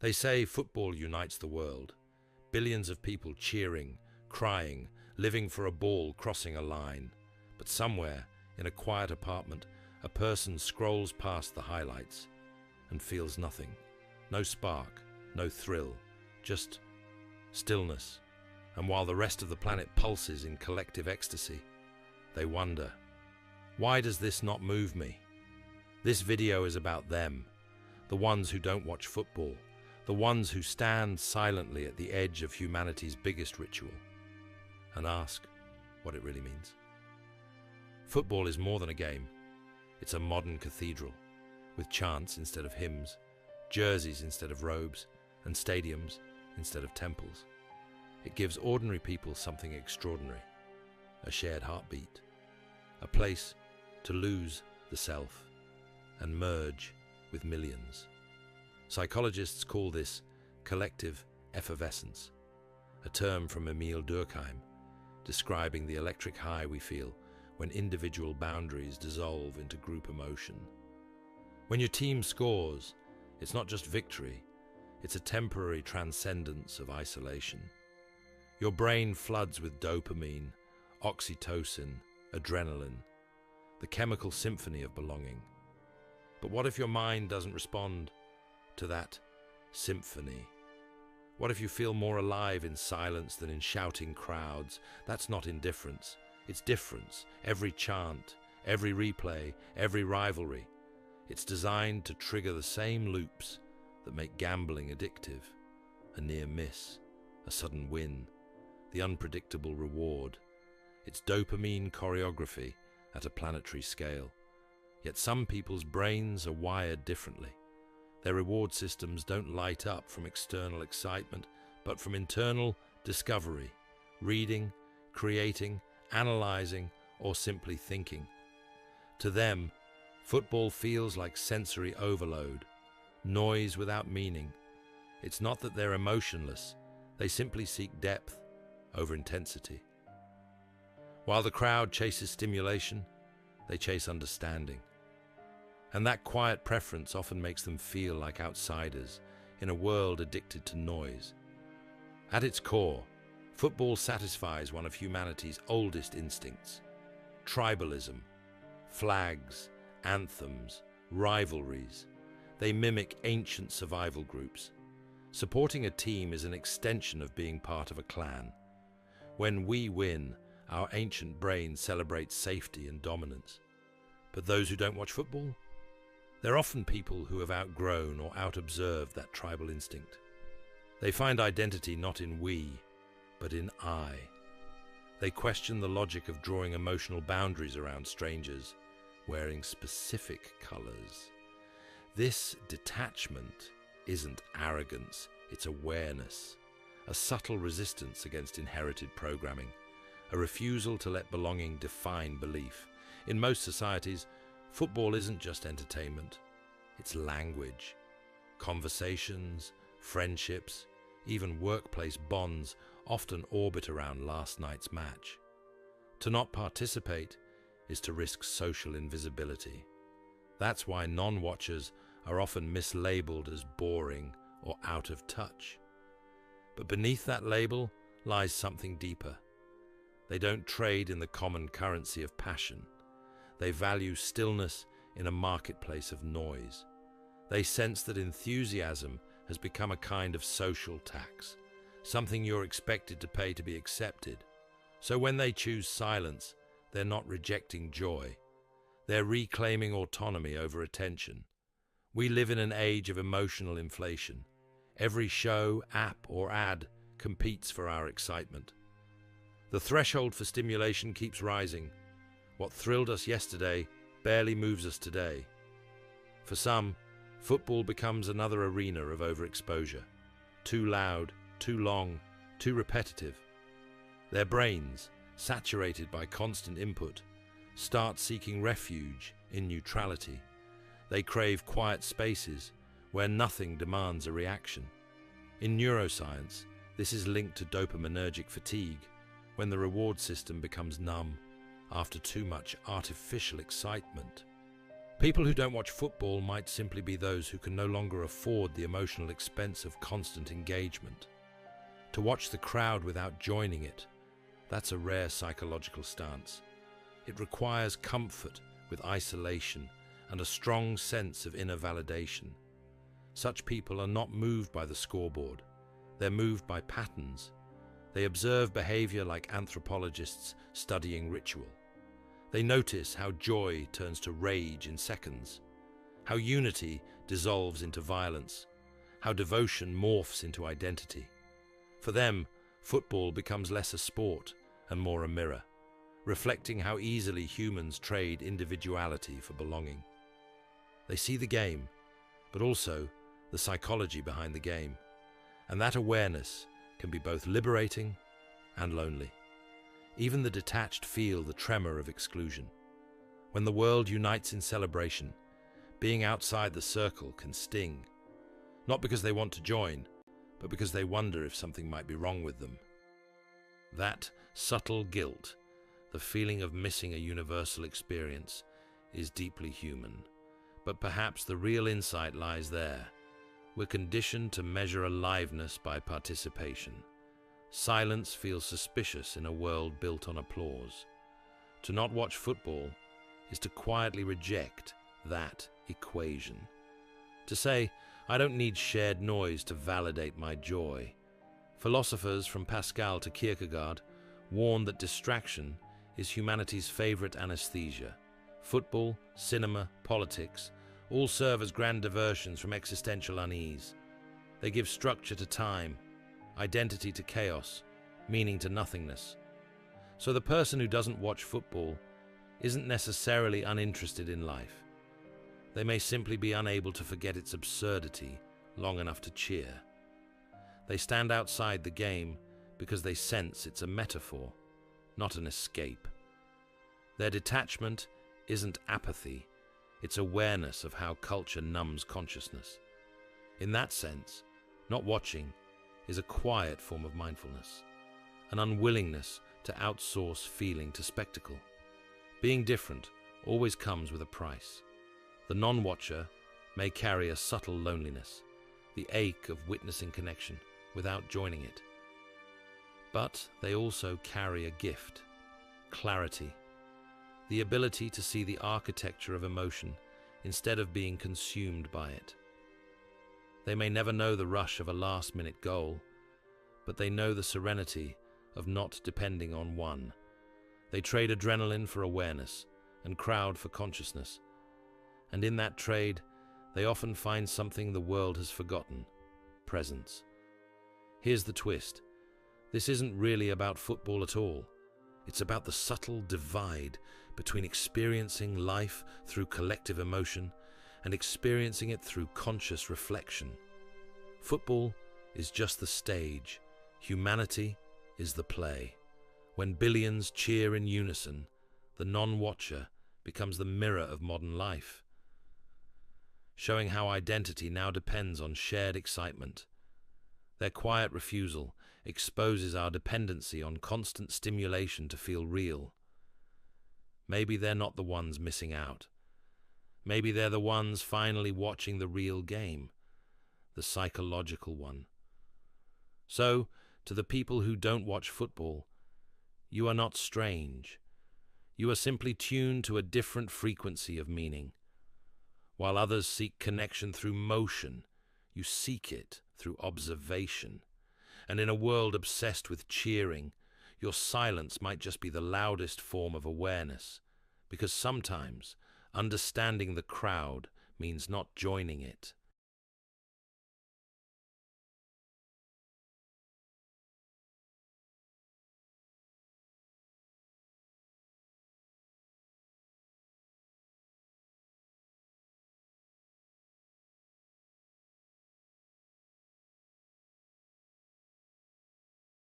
They say football unites the world. Billions of people cheering, crying, living for a ball crossing a line. But somewhere, in a quiet apartment, a person scrolls past the highlights and feels nothing. No spark, no thrill, just stillness. And while the rest of the planet pulses in collective ecstasy, they wonder, why does this not move me? This video is about them, the ones who don't watch football, the ones who stand silently at the edge of humanity's biggest ritual, and ask what it really means. Football is more than a game. It's a modern cathedral, with chants instead of hymns, jerseys instead of robes, and stadiums instead of temples. It gives ordinary people something extraordinary, a shared heartbeat, a place to lose the self and merge with millions. Psychologists call this collective effervescence, a term from Emile Durkheim, describing the electric high we feel when individual boundaries dissolve into group emotion. When your team scores, it's not just victory, it's a temporary transcendence of isolation. Your brain floods with dopamine, oxytocin, adrenaline, the chemical symphony of belonging. But what if your mind doesn't respond to that symphony? What if you feel more alive in silence than in shouting crowds? That's not indifference, it's difference. Every chant, every replay, every rivalry. It's designed to trigger the same loops that make gambling addictive. A near miss, a sudden win, the unpredictable reward. It's dopamine choreography at a planetary scale. Yet some people's brains are wired differently. Their reward systems don't light up from external excitement, but from internal discovery, reading, creating, analyzing, or simply thinking. To them, football feels like sensory overload, noise without meaning. It's not that they're emotionless, they simply seek depth over intensity. While the crowd chases stimulation, they chase understanding. And that quiet preference often makes them feel like outsiders in a world addicted to noise. At its core, football satisfies one of humanity's oldest instincts: tribalism, flags, anthems, rivalries. They mimic ancient survival groups. Supporting a team is an extension of being part of a clan. When we win, our ancient brain celebrates safety and dominance. But those who don't watch football? They're often people who have outgrown or out-observed that tribal instinct. They find identity not in we, but in I. They question the logic of drawing emotional boundaries around strangers, wearing specific colors. This detachment isn't arrogance, it's awareness, a subtle resistance against inherited programming, a refusal to let belonging define belief. In most societies, football isn't just entertainment, it's language. Conversations, friendships, even workplace bonds often orbit around last night's match. To not participate is to risk social invisibility. That's why non-watchers are often mislabeled as boring or out of touch. But beneath that label lies something deeper. They don't trade in the common currency of passion. They value stillness in a marketplace of noise. They sense that enthusiasm has become a kind of social tax, something you're expected to pay to be accepted. So when they choose silence, they're not rejecting joy. They're reclaiming autonomy over attention. We live in an age of emotional inflation. Every show, app, or ad competes for our excitement. The threshold for stimulation keeps rising. What thrilled us yesterday barely moves us today. For some, football becomes another arena of overexposure. Too loud, too long, too repetitive. Their brains, saturated by constant input, start seeking refuge in neutrality. They crave quiet spaces where nothing demands a reaction. In neuroscience, this is linked to dopaminergic fatigue, when the reward system becomes numb after too much artificial excitement. People who don't watch football might simply be those who can no longer afford the emotional expense of constant engagement. To watch the crowd without joining it, that's a rare psychological stance. It requires comfort with isolation and a strong sense of inner validation. Such people are not moved by the scoreboard. They're moved by patterns. They observe behavior like anthropologists studying ritual. They notice how joy turns to rage in seconds, how unity dissolves into violence, how devotion morphs into identity. For them, football becomes less a sport and more a mirror, reflecting how easily humans trade individuality for belonging. They see the game, but also the psychology behind the game, and that awareness can be both liberating and lonely. Even the detached feel the tremor of exclusion. When the world unites in celebration, being outside the circle can sting, not because they want to join, but because they wonder if something might be wrong with them. That subtle guilt, the feeling of missing a universal experience, is deeply human. But perhaps the real insight lies there. We're conditioned to measure aliveness by participation. Silence feels suspicious in a world built on applause. To not watch football is to quietly reject that equation. To say, I don't need shared noise to validate my joy. Philosophers from Pascal to Kierkegaard warn that distraction is humanity's favorite anesthesia. Football, cinema, politics all serve as grand diversions from existential unease. They give structure to time, identity to chaos, meaning to nothingness. So the person who doesn't watch football isn't necessarily uninterested in life. They may simply be unable to forget its absurdity long enough to cheer. They stand outside the game because they sense it's a metaphor, not an escape. Their detachment isn't apathy, it's awareness of how culture numbs consciousness. In that sense, not watching is a quiet form of mindfulness, an unwillingness to outsource feeling to spectacle. Being different always comes with a price. The non-watcher may carry a subtle loneliness, the ache of witnessing connection without joining it. But they also carry a gift, clarity, the ability to see the architecture of emotion instead of being consumed by it. They may never know the rush of a last-minute goal, but they know the serenity of not depending on one. They trade adrenaline for awareness and crowd for consciousness. And in that trade, they often find something the world has forgotten: presence. Here's the twist. This isn't really about football at all. It's about the subtle divide between experiencing life through collective emotion and experiencing it through conscious reflection. Football is just the stage. Humanity is the play. When billions cheer in unison, the non-watcher becomes the mirror of modern life, showing how identity now depends on shared excitement. Their quiet refusal exposes our dependency on constant stimulation to feel real. Maybe they're not the ones missing out. Maybe they're the ones finally watching the real game, the psychological one. So, to the people who don't watch football, you are not strange. You are simply tuned to a different frequency of meaning. While others seek connection through motion, you seek it through observation. And in a world obsessed with cheering, your silence might just be the loudest form of awareness, because sometimes understanding the crowd means not joining it,